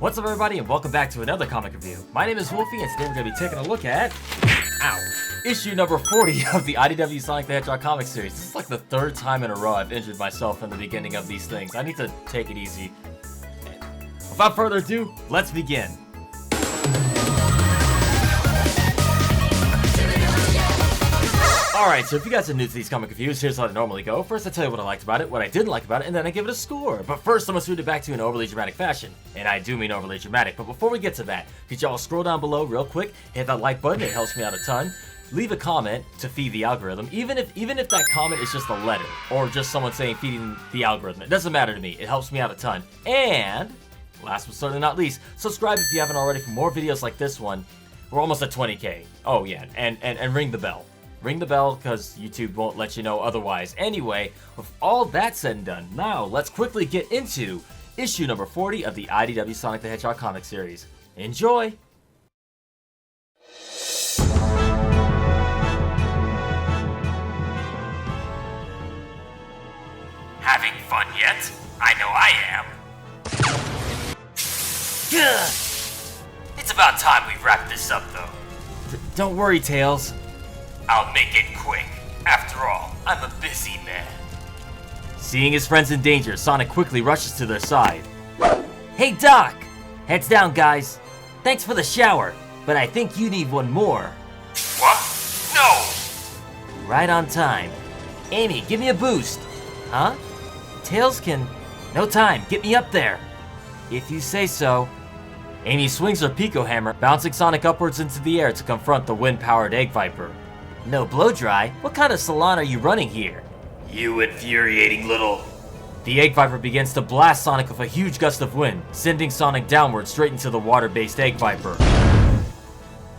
What's up everybody and welcome back to another comic review. My name is Wolfie and today we're going to be taking a look at issue number 40 of the IDW Sonic the Hedgehog comic series. This is like the third time in a row I've injured myself in the beginning of these things. I need to take it easy. Without further ado, let's begin. Alright, so if you guys are new to these comic reviews, here's how I normally go. First I tell you what I liked about it, what I didn't like about it, and then I give it a score. But first I must read it back to you in overly dramatic fashion. And I do mean overly dramatic, but before we get to that, could y'all scroll down below real quick, hit that like button, it helps me out a ton. Leave a comment to feed the algorithm, even if that comment is just a letter, or just someone saying feeding the algorithm. It doesn't matter to me, it helps me out a ton. And, last but certainly not least, subscribe if you haven't already for more videos like this one. We're almost at 20k. Oh yeah, and ring the bell. Ring the bell because YouTube won't let you know otherwise. Anyway, with all that said and done, now let's quickly get into issue number 40 of the IDW Sonic the Hedgehog comic series. Enjoy! Having fun yet? I know I am. Gah! It's about time we wrap this up though. Don't worry, Tails. I'll make it quick. After all, I'm a busy man. Seeing his friends in danger, Sonic quickly rushes to their side. Hey Doc! Heads down, guys. Thanks for the shower, but I think you need one more. What? No! Right on time. Amy, give me a boost. Huh? Tails can... No time, get me up there. If you say so. Amy swings her Pico Hammer, bouncing Sonic upwards into the air to confront the wind-powered Egg Viper. No blow dry? What kind of salon are you running here? You infuriating little... The Egg Viper begins to blast Sonic with a huge gust of wind, sending Sonic downward straight into the water-based Egg Viper.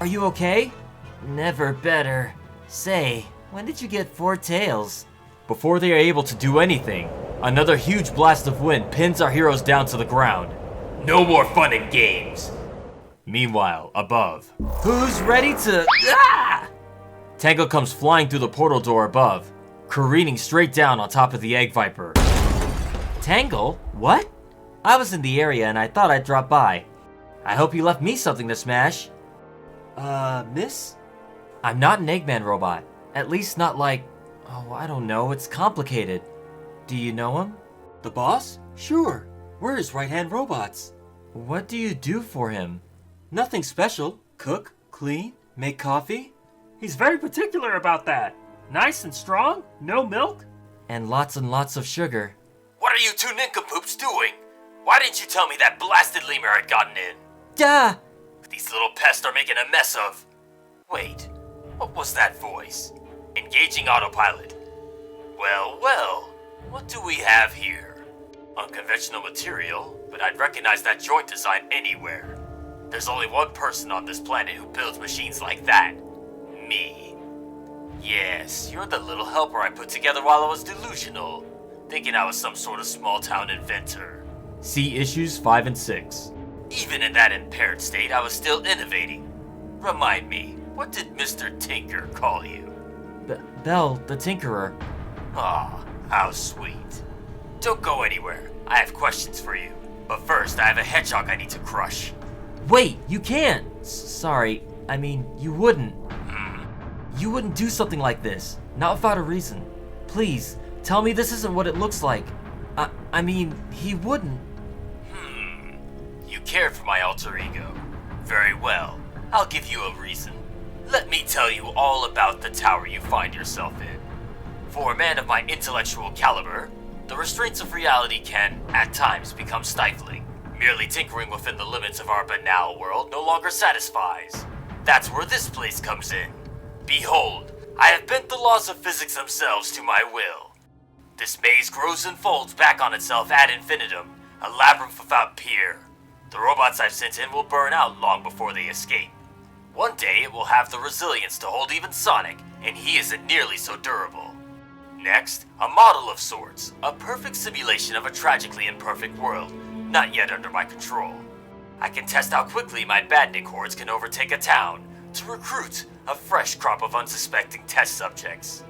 Are you okay? Never better. Say, when did you get 4 tails? Before they are able to do anything, another huge blast of wind pins our heroes down to the ground. No more fun and games. Meanwhile, above. Who's ready to... Ah! Tangle comes flying through the portal door above, careening straight down on top of the Egg Viper. Tangle? What? I was in the area and I thought I'd drop by. I hope you left me something to smash. Miss? I'm not an Eggman robot. At least not like... Oh, I don't know, it's complicated. Do you know him? The boss? Sure. We're his right-hand robots. What do you do for him? Nothing special. Cook, clean, make coffee. He's very particular about that. Nice and strong, no milk. And lots of sugar. What are you two nincompoops doing? Why didn't you tell me that blasted lemur had gotten in? Duh! These little pests are making a mess of... Wait, what was that voice? Engaging autopilot. Well, what do we have here? Unconventional material, but I'd recognize that joint design anywhere. There's only one person on this planet who builds machines like that. Me. Yes, you're the little helper I put together while I was delusional, thinking I was some sort of small-town inventor. See issues 5 and 6. Even in that impaired state, I was still innovating. Remind me, what did Mr. Tinker call you? Belle, the Tinkerer. Ah, how sweet. Don't go anywhere. I have questions for you. But first, I have a hedgehog I need to crush. Wait, you can't! Sorry, I mean, you wouldn't. You wouldn't do something like this, not without a reason. Please, tell me this isn't what it looks like. I mean, he wouldn't. You cared for my alter ego. Very well, I'll give you a reason. Let me tell you all about the tower you find yourself in. For a man of my intellectual caliber, the restraints of reality can, at times, become stifling. Merely tinkering within the limits of our banal world no longer satisfies. That's where this place comes in. Behold, I have bent the laws of physics themselves to my will. This maze grows and folds back on itself ad infinitum, a labyrinth without peer. The robots I've sent in will burn out long before they escape. One day it will have the resilience to hold even Sonic, and he isn't nearly so durable. Next, a model of sorts, a perfect simulation of a tragically imperfect world, not yet under my control. I can test how quickly my badnik hordes can overtake a town, to recruit a fresh crop of unsuspecting test subjects.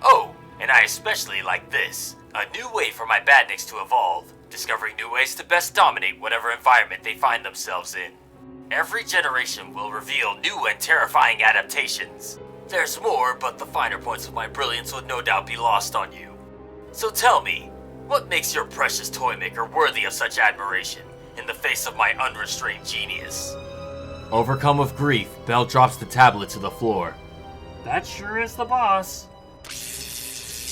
Oh, and I especially like this, a new way for my badniks to evolve. discovering new ways to best dominate whatever environment they find themselves in. Every generation will reveal new and terrifying adaptations. There's more, but the finer points of my brilliance would no doubt be lost on you. So tell me, what makes your precious toy maker worthy of such admiration in the face of my unrestrained genius? Overcome with grief, Belle drops the tablet to the floor. That sure is the boss.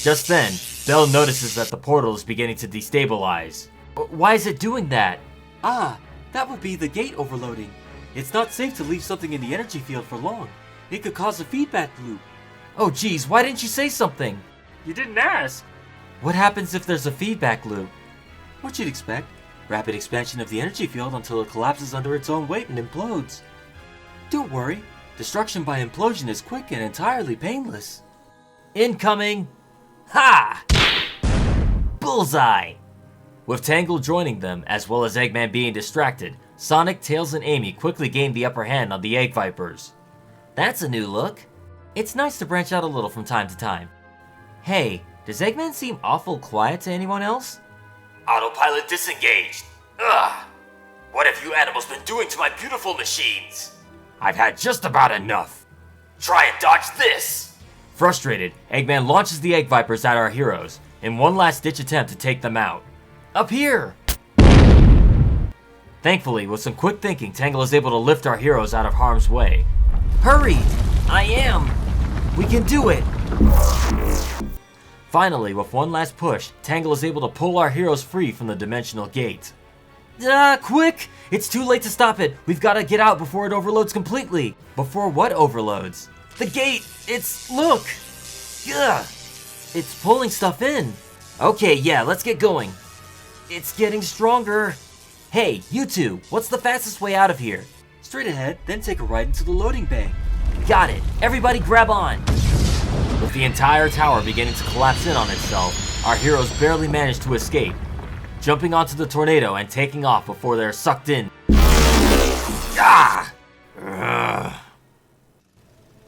Just then, Belle notices that the portal is beginning to destabilize. Why is it doing that? Ah, that would be the gate overloading. It's not safe to leave something in the energy field for long. It could cause a feedback loop. Oh geez, why didn't you say something? You didn't ask. What happens if there's a feedback loop? What you'd expect. Rapid expansion of the energy field until it collapses under its own weight and implodes. Don't worry, destruction by implosion is quick and entirely painless. Incoming! Ha! Bullseye! With Tangle joining them, as well as Eggman being distracted, Sonic, Tails, and Amy quickly gained the upper hand on the Egg Vipers. That's a new look. It's nice to branch out a little from time to time. Hey, does Eggman seem awful quiet to anyone else? Autopilot disengaged. Ugh! What have you animals been doing to my beautiful machines? I've had just about enough. Try and dodge this! Frustrated, Eggman launches the Egg Vipers at our heroes in one last-ditch attempt to take them out. Up here! Thankfully, with some quick thinking, Tangle is able to lift our heroes out of harm's way. Hurry! I am! We can do it! Finally, with one last push, Tangle is able to pull our heroes free from the dimensional gate. Quick! It's too late to stop it! We've got to get out before it overloads completely! Before what overloads? The gate! Look! Ugh! It's pulling stuff in. Okay, yeah, let's get going. It's getting stronger. Hey, you two, what's the fastest way out of here? Straight ahead, then take a right into the loading bay. Got it! Everybody grab on! With the entire tower beginning to collapse in on itself, our heroes barely manage to escape, jumping onto the tornado and taking off before they're sucked in. Ah! Ugh.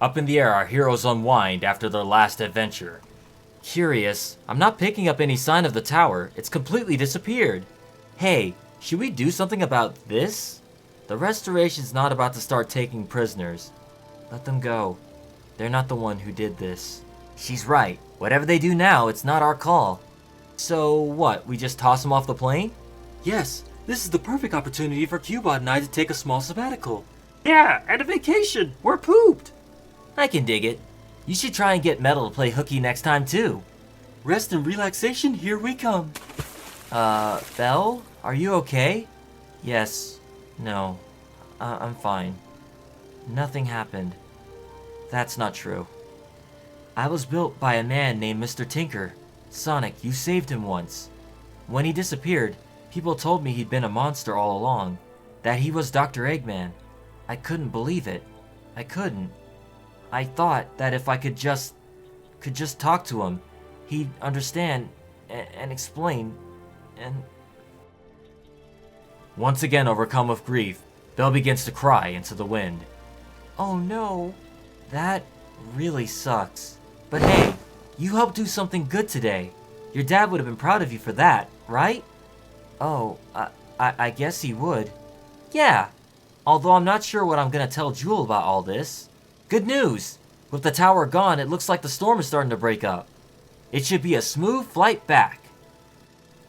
Up in the air, our heroes unwind after their last adventure. Curious, I'm not picking up any sign of the tower. It's completely disappeared. Hey, should we do something about this? The restoration's not about to start taking prisoners. Let them go. They're not the one who did this. She's right. Whatever they do now, it's not our call. So what, we just toss them off the plane? Yes, this is the perfect opportunity for Cubot and I to take a small sabbatical. Yeah, and a vacation. We're pooped. I can dig it. You should try and get Metal to play hooky next time too. Rest and relaxation, here we come. Belle? Are you okay? Yes. No. I'm fine. Nothing happened. That's not true. I was built by a man named Mr. Tinker. Sonic, you saved him once. When he disappeared, people told me he'd been a monster all along. That he was Dr. Eggman. I couldn't believe it. I couldn't. I thought that if I could just talk to him, he'd understand and explain, and... Once again overcome with grief, Belle begins to cry into the wind. Oh no, that really sucks. But hey, you helped do something good today. Your dad would have been proud of you for that, right? Oh, I guess he would. Yeah, although I'm not sure what I'm gonna tell Jewel about all this. Good news! With the tower gone, it looks like the storm is starting to break up. It should be a smooth flight back.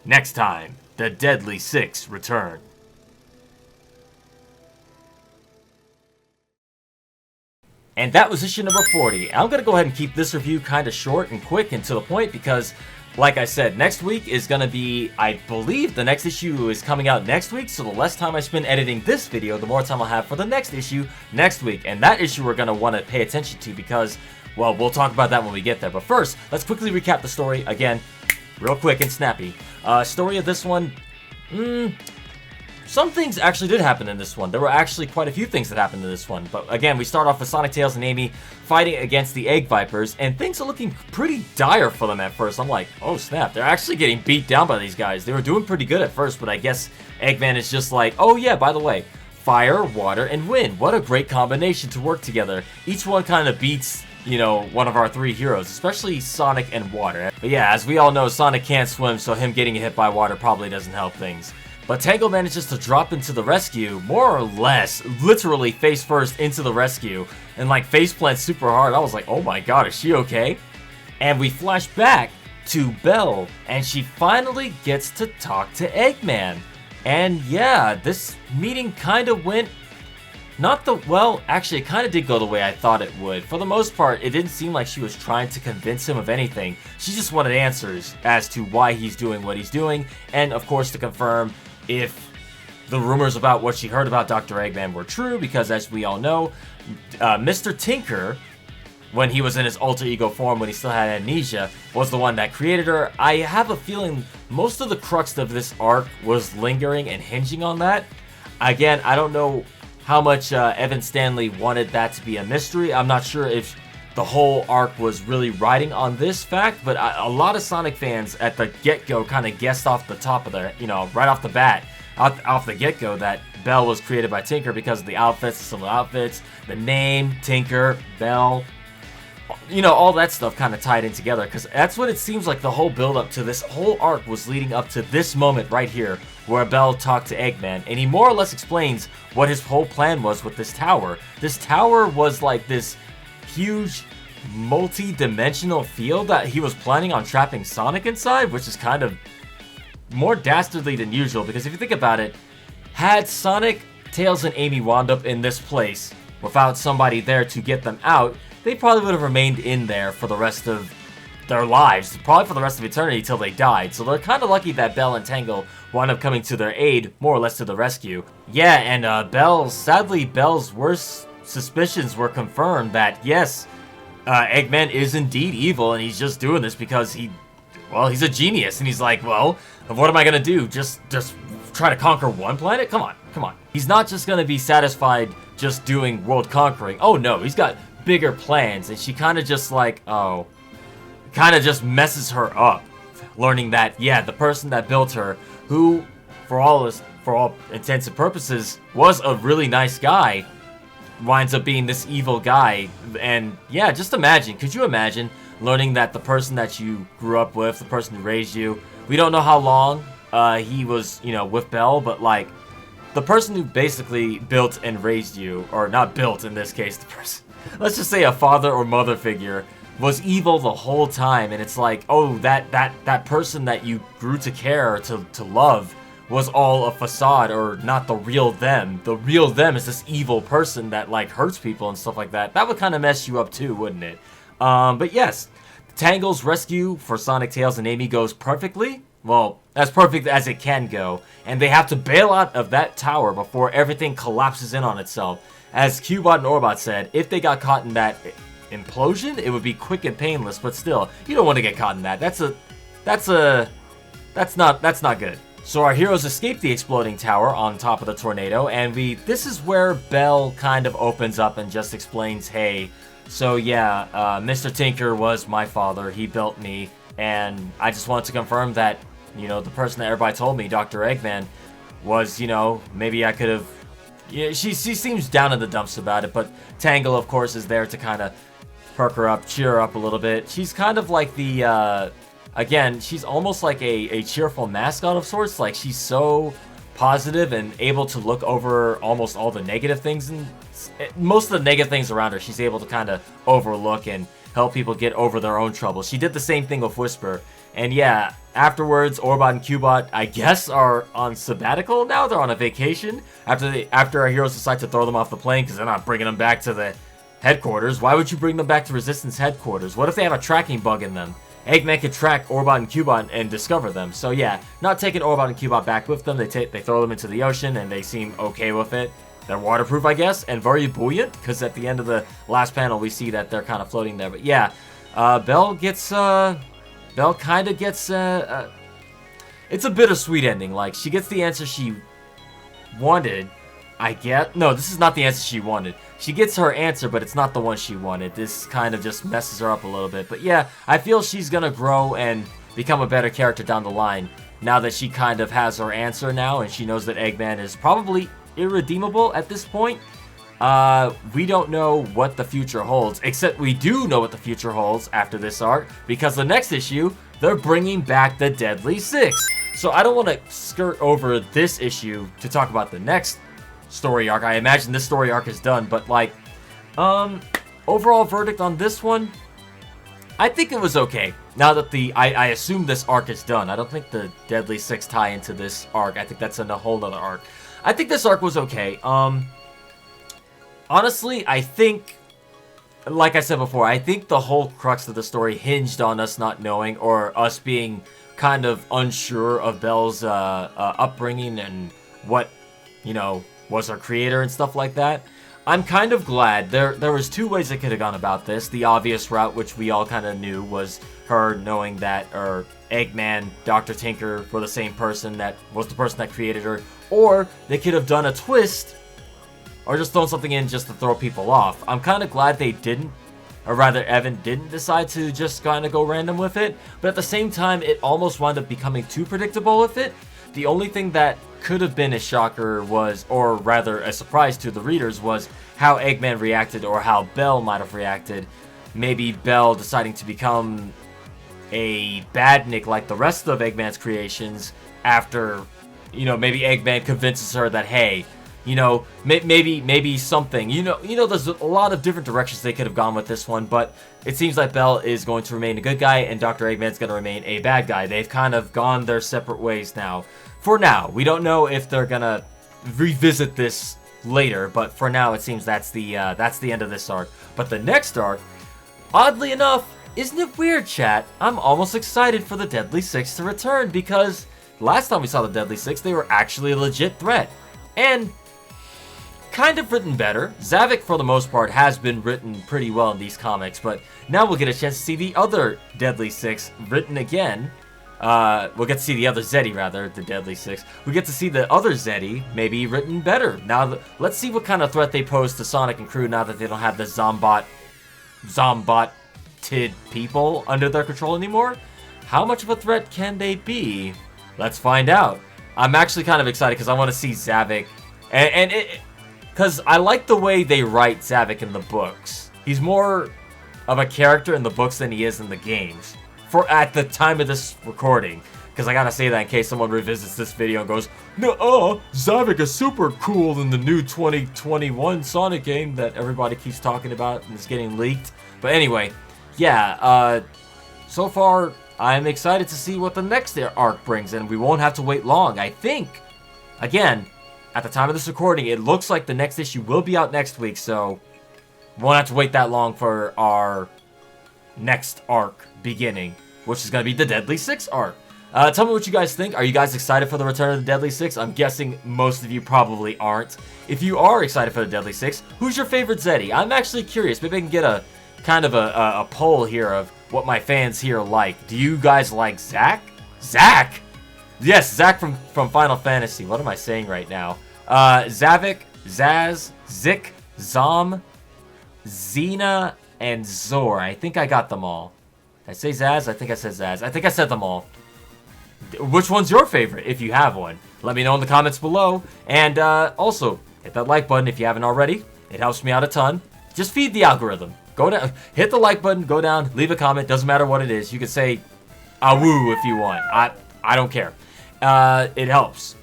Next time, the Deadly Six return. And that was issue number 40. I'm going to go ahead and keep this review kind of short and quick and to the point because, like I said, next week is going to be, I believe the next issue is coming out next week, so the less time I spend editing this video, the more time I'll have for the next issue next week. And that issue we're going to want to pay attention to because, well, we'll talk about that when we get there. But first, let's quickly recap the story, again, real quick and snappy. Story of this one, some things actually did happen in this one. There were actually quite a few things that happened in this one. But again, we start off with Sonic, Tails, and Amy fighting against the Egg Vipers, and things are looking pretty dire for them at first. I'm like, oh snap, they're actually getting beat down by these guys. They were doing pretty good at first, but I guess Eggman is just like, oh yeah, by the way, fire, water, and wind. What a great combination to work together. Each one kind of beats one of our three heroes, especially Sonic and Water. But yeah, as we all know, Sonic can't swim, so him getting hit by water probably doesn't help things. But Tangle manages to drop into the rescue, more or less, literally face first into the rescue, and like face plants super hard. I was like, oh my god, is she okay? And we flash back to Belle, and she finally gets to talk to Eggman. And yeah, this meeting kind of went actually it kind of did go the way I thought it would. For the most part, it didn't seem like she was trying to convince him of anything. She just wanted answers as to why he's doing what he's doing, and of course to confirm if the rumors about what she heard about Dr. Eggman were true, because as we all know, Mr. Tinker, when he was in his alter ego form, when he still had amnesia, was the one that created her. I have a feeling most of the crux of this arc was lingering and hinging on that. Again, I don't know how much Evan Stanley wanted that to be a mystery. I'm not sure if the whole arc was really riding on this fact, but a lot of Sonic fans at the get-go kind of guessed off the top of the, right off the bat, off the get-go, that Belle was created by Tinker because of the outfits, some of the outfits, the name, Tinker, Belle, all that stuff kind of tied in together, because that's what it seems like the whole build-up to this whole arc was leading up to this moment right here, where Belle talked to Eggman, and he more or less explains what his whole plan was with this tower. This tower was like this huge multi-dimensional field that he was planning on trapping Sonic inside, which is kind of more dastardly than usual, because if you think about it, had Sonic, Tails, and Amy wound up in this place without somebody there to get them out, they probably would have remained in there for the rest of their lives, probably for the rest of eternity till they died. So they're kind of lucky that Belle and Tangle wound up coming to their aid, more or less to the rescue. Yeah, and sadly, Belle's worst suspicions were confirmed that, yes, Eggman is indeed evil, and he's just doing this because he's a genius, and he's like, well, what am I gonna do? Just try to conquer one planet? Come on. He's not just gonna be satisfied just doing world conquering. Oh no, he's got bigger plans, and she kind of just messes her up, learning that, yeah, the person that built her, who, for all intents and purposes, was a really nice guy, winds up being this evil guy. And yeah, just imagine, could you imagine learning that the person that you grew up with, the person who raised you, we don't know how long he was, with Belle, but like, the person who basically built and raised you, or not built in this case, the person, let's just say a father or mother figure, was evil the whole time. And it's like, oh, that person that you grew to care, to love, was all a facade, or not the real them. The real them is this evil person that like hurts people and stuff like that. That would kind of mess you up too, wouldn't it? But yes, Tangle's rescue for Sonic, Tails, and Amy goes perfectly. Well, as perfect as it can go. And they have to bail out of that tower before everything collapses in on itself. As Cubot and Orbot said, if they got caught in that implosion, it would be quick and painless, but still, you don't want to get caught in that. That's not good. So our heroes escape the exploding tower on top of the tornado, and this is where Belle kind of opens up and just explains, hey, so yeah, Mr. Tinker was my father, he built me, and I just wanted to confirm that, the person that everybody told me, Dr. Eggman, was, maybe I could have. Yeah, she seems down in the dumps about it, but Tangle, of course, is there to kind of perk her up, cheer her up a little bit. She's kind of like the, again, she's almost like a cheerful mascot of sorts. Like, she's so positive and able to look over almost all the negative things, and most of the negative things around her, she's able to kind of overlook and help people get over their own troubles. She did the same thing with Whisper. And yeah, afterwards, Orbot and Cubot, I guess, are on sabbatical now. They're on a vacation after our heroes decide to throw them off the plane because they're not bringing them back to the headquarters. Why would you bring them back to Resistance headquarters? What if they have a tracking bug in them? Eggman could track Orbot and Cubot and discover them. So yeah, not taking Orbot and Cubot back with them. They throw them into the ocean, and they seem okay with it. They're waterproof, I guess, and very buoyant, because at the end of the last panel, we see that they're kind of floating there. But yeah, Belle kind of gets, it's a bittersweet ending. Like, she gets the answer she wanted, I get. No, this is not the answer she wanted. She gets her answer, but it's not the one she wanted. This kind of just messes her up a little bit. But yeah, I feel she's gonna grow and become a better character down the line, now that she kind of has her answer now, and she knows that Eggman is probably irredeemable at this point. we don't know what the future holds, except we do know what the future holds after this arc, because the next issue, they're bringing back the Deadly Six. So I don't want to skirt over this issue to talk about the next story arc. I imagine this story arc is done, but like, overall verdict on this one, I think it was okay. Now that I assume this arc is done. I don't think the Deadly Six tie into this arc. I think that's in a whole other arc. I think this arc was okay. Honestly, I think, like I said before, I think the whole crux of the story hinged on us not knowing, or us being kind of unsure of Belle's upbringing and what, you know, was her creator and stuff like that. I'm kind of glad. There was two ways it could have gone about this. The obvious route, which we all kind of knew, was her knowing that, or Eggman, Dr. Tinker were the same person that was the person that created her. Or they could have done a twist, or just thrown something in just to throw people off. I'm kind of glad they didn't, or rather Evan didn't decide to just kind of go random with it. But at the same time, it almost wound up becoming too predictable with it. The only thing that could have been a shocker was, or rather a surprise to the readers, was how Eggman reacted, or how Belle might have reacted. Maybe Belle deciding to become a badnik like the rest of Eggman's creations after, you know, maybe Eggman convinces her that, hey, you know, maybe something. You know, there's a lot of different directions they could have gone with this one, but it seems like Belle is going to remain a good guy, and Dr. Eggman's going to remain a bad guy. They've kind of gone their separate ways now. For now, we don't know if they're going to revisit this later, but for now, it seems that's the end of this arc. But the next arc, oddly enough, isn't it weird, chat? I'm almost excited for the Deadly Six to return, because last time we saw the Deadly Six, they were actually a legit threat. And kind of written better. Zavik, for the most part, has been written pretty well in these comics, but now we'll get a chance to see the other Deadly Six written again. We'll get to see the other Zeddy, rather, the Deadly Six. We get to see the other Zeddy, maybe written better. Now, let's see what kind of threat they pose to Sonic and crew now that they don't have the Zombot-tid people under their control anymore. How much of a threat can they be? Let's find out. I'm actually kind of excited because I want to see Zavik, and because I like the way they write Zavik in the books. He's more of a character in the books than he is in the games. At the time of this recording. Because I gotta say that in case someone revisits this video and goes, "No, Zavik is super cool in the new 2021 Sonic game that everybody keeps talking about and is getting leaked." But anyway, yeah, so far, I'm excited to see what the next arc brings, and we won't have to wait long. I think, again, at the time of this recording, it looks like the next issue will be out next week, so we won't have to wait that long for our next arc beginning, which is going to be the Deadly Six arc. Tell me what you guys think. Are you guys excited for the return of the Deadly Six? I'm guessing most of you probably aren't. If you are excited for the Deadly Six, who's your favorite Zeddy? I'm actually curious. Maybe I can get a kind of a poll here of what my fans here like. Do you guys like Zack? Zack? Yes, Zack from Final Fantasy. What am I saying right now? Zavik, Zaz, Zik, Zom, Xena, and Zor. I think I got them all. Did I say Zaz? I think I said Zaz. I think I said them all. Which one's your favorite, if you have one? Let me know in the comments below. And also, hit that like button if you haven't already. It helps me out a ton. Just feed the algorithm. Go down, hit the like button, go down, leave a comment. Doesn't matter what it is. You can say awoo if you want. I don't care. It helps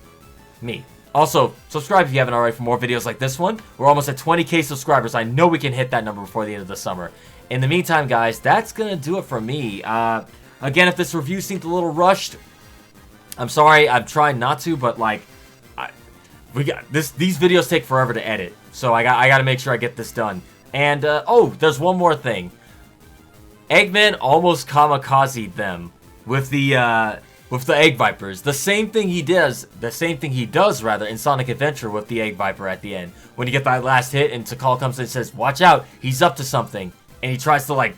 me. Also, subscribe if you haven't already for more videos like this one. We're almost at 20k subscribers. I know we can hit that number before the end of the summer. In the meantime, guys, that's going to do it for me. Again, if this review seemed a little rushed, I'm sorry. I'm trying not to, but like, these videos take forever to edit. So I got to make sure I get this done. And, oh, there's one more thing. Eggman almost kamikazed them with the Egg Vipers. The same thing he does rather, in Sonic Adventure with the Egg Viper at the end. When you get that last hit and Takal comes in and says, "Watch out, he's up to something." And he tries to, like,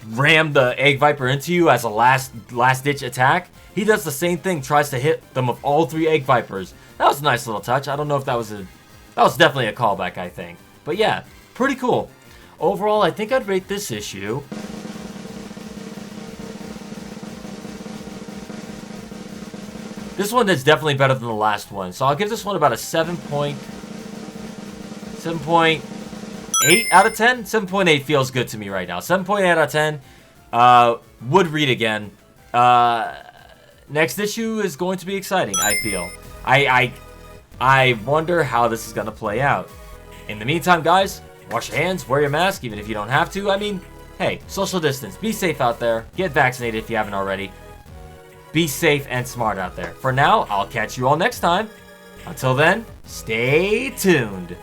ram the Egg Viper into you as a last-ditch attack. He does the same thing, tries to hit them with all 3 Egg Vipers. That was a nice little touch. I don't know if that was definitely a callback, I think. But yeah, pretty cool. Overall, I think I'd rate this issue. This one is definitely better than the last one, so I'll give this one about a 7.5 7.8 out of 10? 7.8 feels good to me right now. 7.8 out of 10. Would read again. Next issue is going to be exciting, I feel. I wonder how this is going to play out. In the meantime, guys, wash your hands, wear your mask, even if you don't have to. I mean, hey, social distance. Be safe out there. Get vaccinated if you haven't already. Be safe and smart out there. For now, I'll catch you all next time. Until then, stay tuned.